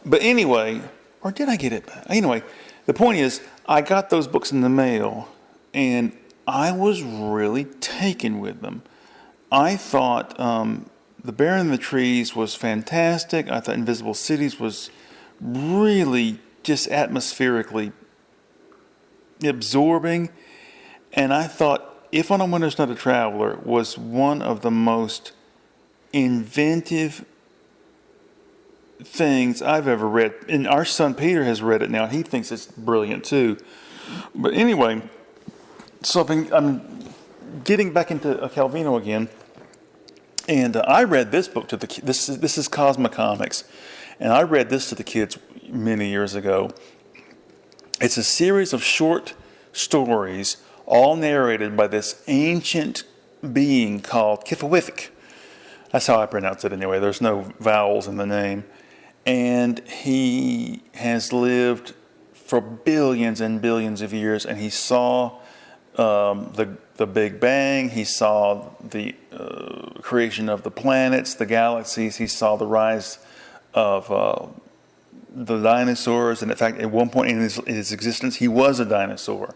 But anyway, or did I get it back? Anyway, the point is, I got those books in the mail, and I was really taken with them. I thought The Baron in the Trees was fantastic. I thought Invisible Cities was really just atmospherically absorbing. And I thought If on a Winter's Not a Traveler was one of the most inventive things I've ever read. And our son Peter has read it now, and he thinks it's brilliant too. But anyway, so I'm getting back into Calvino again. And I read this book to the kids. This is Cosma Comics, and I read this to the kids many years ago. It's a series of short stories, all narrated by this ancient being called Kifawithik. That's how I pronounce it anyway. There's no vowels in the name. And he has lived for billions and billions of years, and he saw the Big Bang. He saw the creation of the planets, the galaxies. He saw the rise of the dinosaurs. And in fact, at one point in his existence, he was a dinosaur.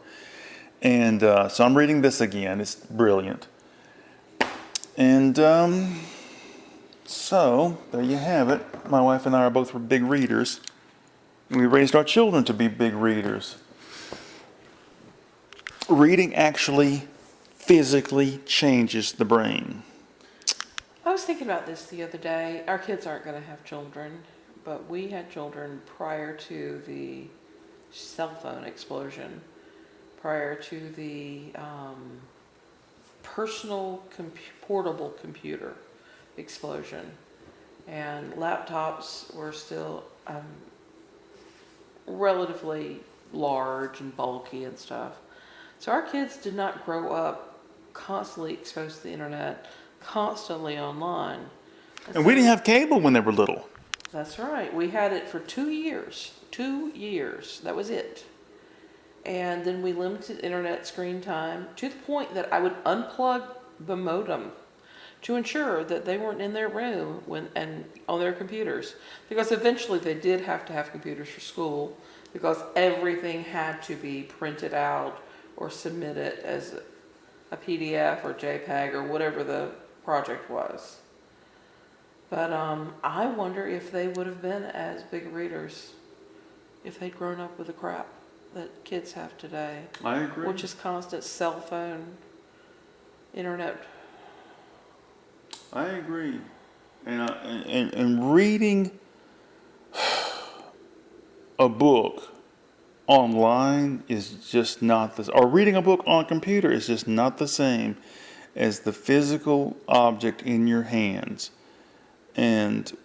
And so I'm reading this again. It's brilliant. And so there you have it. My wife and I are both big readers. We raised our children to be big readers. Reading actually physically changes the brain. I was thinking about this the other day. Our kids aren't going to have children, but we had children prior to the cell phone explosion, prior to the personal portable computer explosion. And laptops were still relatively large and bulky and stuff. So our kids did not grow up constantly exposed to the internet, constantly online. And we didn't have cable when they were little. That's right. We had it for 2 years. 2 years. That was it. And then we limited internet screen time to the point that I would unplug the modem to ensure that they weren't in their room and on their computers. Because eventually they did have to have computers for school because everything had to be printed out or submitted as a PDF or JPEG or whatever the project was. But I wonder if they would have been as big readers if they'd grown up with the crap that kids have today. I agree. Which is constant cell phone, internet. I agree. And reading a book online is just not the, or reading a book on a computer is just not the same as the physical object in your hands. And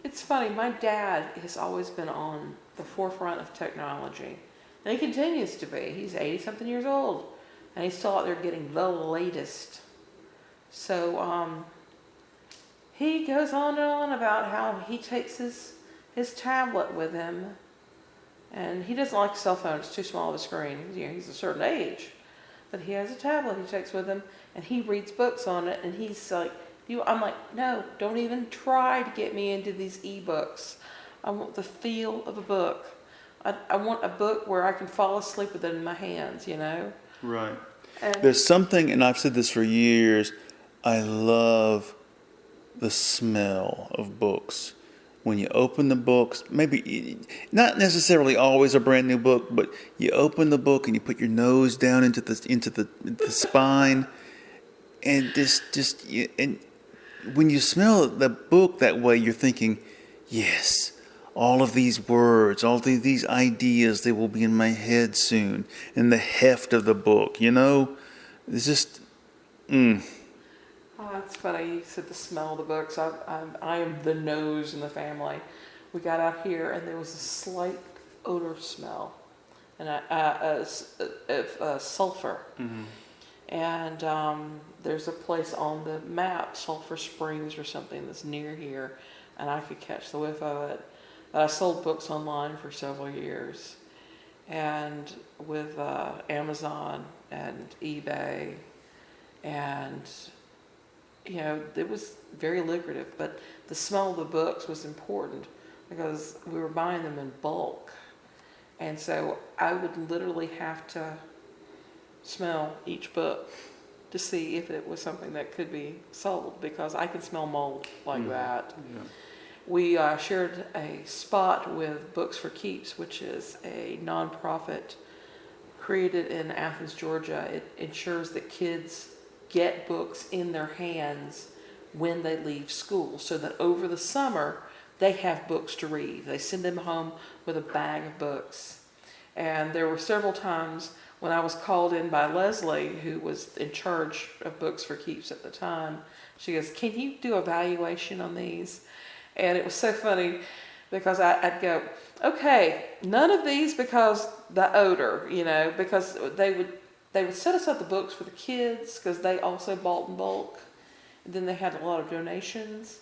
It's funny, my dad has always been on the forefront of technology. And he continues to be. He's 80-something years old. And he's still out there getting the latest. So he goes on and on about how he takes his tablet with him. And he doesn't like a cell phone. It's too small of a screen. You know, he's a certain age. But he has a tablet he takes with him. And he reads books on it. And he's like, I'm like, no, don't even try to get me into these e-books. I want the feel of a book. I want a book where I can fall asleep with it in my hands, you know? right. And There's something, and I've said this for years, I love the smell of books. When you open the books, maybe not necessarily always a brand new book, but you open the book and you put your nose down into the spine, and and when you smell the book that way, you're thinking, yes, all of these words, all these ideas, they will be in my head soon. And the heft of the book, you know, it's just, Oh, that's funny. You said the smell of the books. I am the nose in the family. We got out here and there was a slight odor smell, and sulfur. Mm-hmm. And there's a place on the map, Sulphur Springs or something, that's near here, and I could catch the whiff of it. But I sold books online for several years, and with Amazon and eBay, and you know, it was very lucrative. But the smell of the books was important because we were buying them in bulk, and so I would literally have to smell each book to see if it was something that could be sold, because I can smell mold like that. Yeah. We shared a spot with Books for Keeps, which is a nonprofit created in Athens, Georgia. It ensures that kids get books in their hands when they leave school, so that over the summer they have books to read. They send them home with a bag of books. And there were several times when I was called in by Leslie, who was in charge of Books for Keeps at the time. She goes, can you do a valuation on these? And it was so funny because I'd go, okay, none of these because the odor, you know, because they would set aside the books for the kids because they also bought in bulk. And then they had a lot of donations.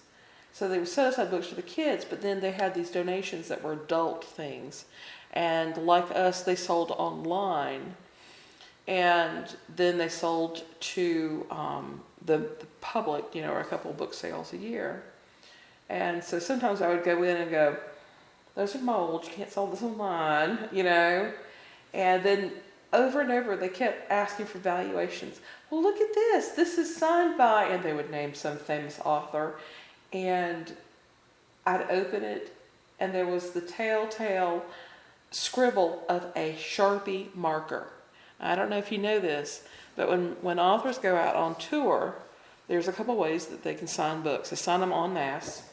So they would set aside books for the kids, but then they had these donations that were adult things. And like us, they sold online. And then they sold to the public, a couple of book sales a year. And so sometimes I would go in and go, those are mold, you can't sell this online, And then over and over they kept asking for valuations. Well, look at this is signed by, and they would name some famous author. And I'd open it, and there was the telltale scribble of a Sharpie marker. I don't know if you know this, but when authors go out on tour, there's a couple ways that they can sign books. They sign them en masse,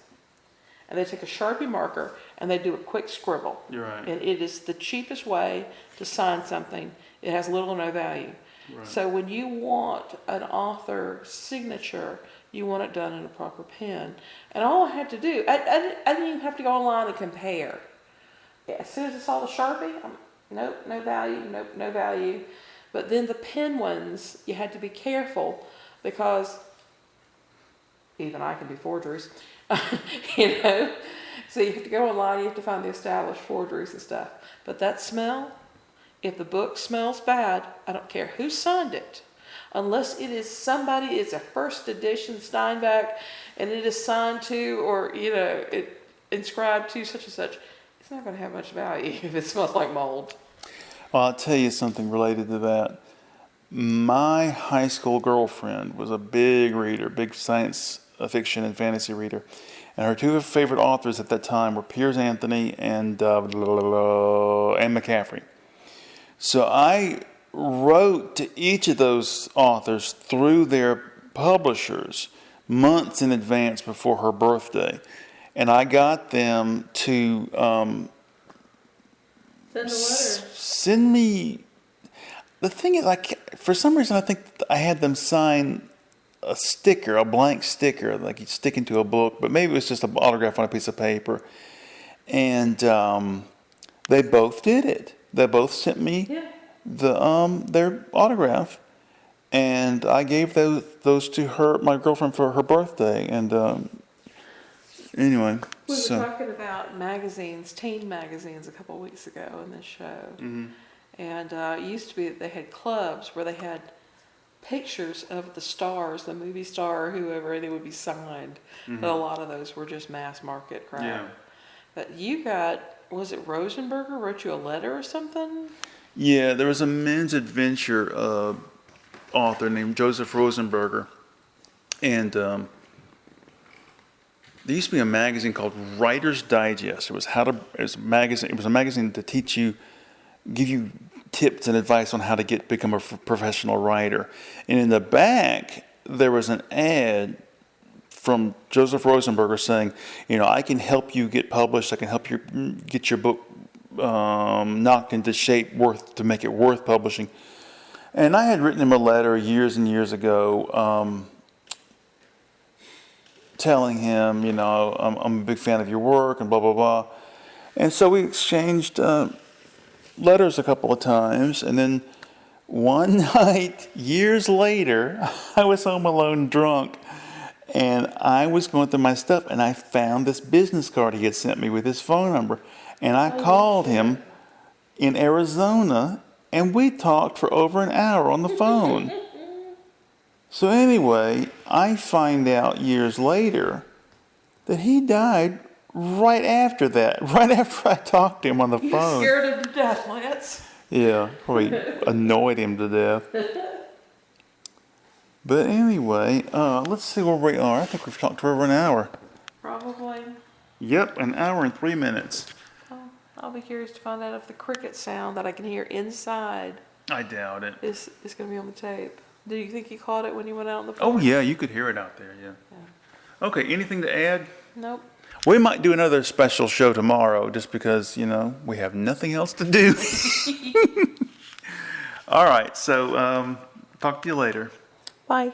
and they take a Sharpie marker and they do a quick scribble. You're right. And it is the cheapest way to sign something. It has little or no value. Right. So when you want an author signature, you want it done in a proper pen. And all I had to do, I didn't even have to go online and compare. As soon as I saw the Sharpie, nope, no value, nope, no value. But then the pen ones, you had to be careful because even I can do forgeries, So you have to go online, you have to find the established forgeries and stuff. But that smell, if the book smells bad, I don't care who signed it. Unless it is somebody, it's a first edition Steinbeck, and it is signed to, or, it inscribed to such and such, it's not going to have much value if it smells like mold. Well, I'll tell you something related to that. My high school girlfriend was a big reader, big science fiction and fantasy reader. And her two favorite authors at that time were Piers Anthony and Anne McCaffrey. So I wrote to each of those authors through their publishers months in advance before her birthday. And I got them to Send a letter. send me. The thing is, for some reason, I think I had them sign a sticker, a blank sticker, like you stick into a book, but maybe it was just an autograph on a piece of paper. And they both did it. They both sent me their autograph, and I gave those to her, my girlfriend, for her birthday. And anyway, we were talking about magazines, teen magazines, a couple of weeks ago in this show. Mm-hmm. And it used to be that they had clubs where they had pictures of the stars, the movie star or whoever, and it would be signed. Mm-hmm. But a lot of those were just mass market crap. Yeah. But you got, was it Rosenberger wrote you a letter or something? Yeah, there was a men's adventure author named Joseph Rosenberger, and there used to be a magazine called Writer's Digest. It was a magazine to give you tips and advice on how to become a professional writer. And in the back, there was an ad from Joseph Rosenberger saying, I can help you get published. I can help you get your book knocked into shape to make it worth publishing. And I had written him a letter years and years ago telling him, I'm a big fan of your work and blah, blah, blah. And so we exchanged letters a couple of times, and then one night, years later, I was home alone drunk, and I was going through my stuff, and I found this business card he had sent me with his phone number, and I called him in Arizona, and we talked for over an hour on the phone. So anyway, I find out years later that he died right after that, right after I talked to him on the phone. You scared him to death, Lance. Yeah, probably annoyed him to death. But anyway, let's see where we are. I think we've talked for over an hour. Probably. Yep, an hour and 3 minutes. Oh, I'll be curious to find out if the cricket sound that I can hear inside I doubt it. is going to be on the tape. Do you think you caught it when you went out on the Oh phone? yeah, you could hear it out there, yeah. Okay, anything to add? Nope. We might do another special show tomorrow just because, we have nothing else to do. All right, so talk to you later. Bye.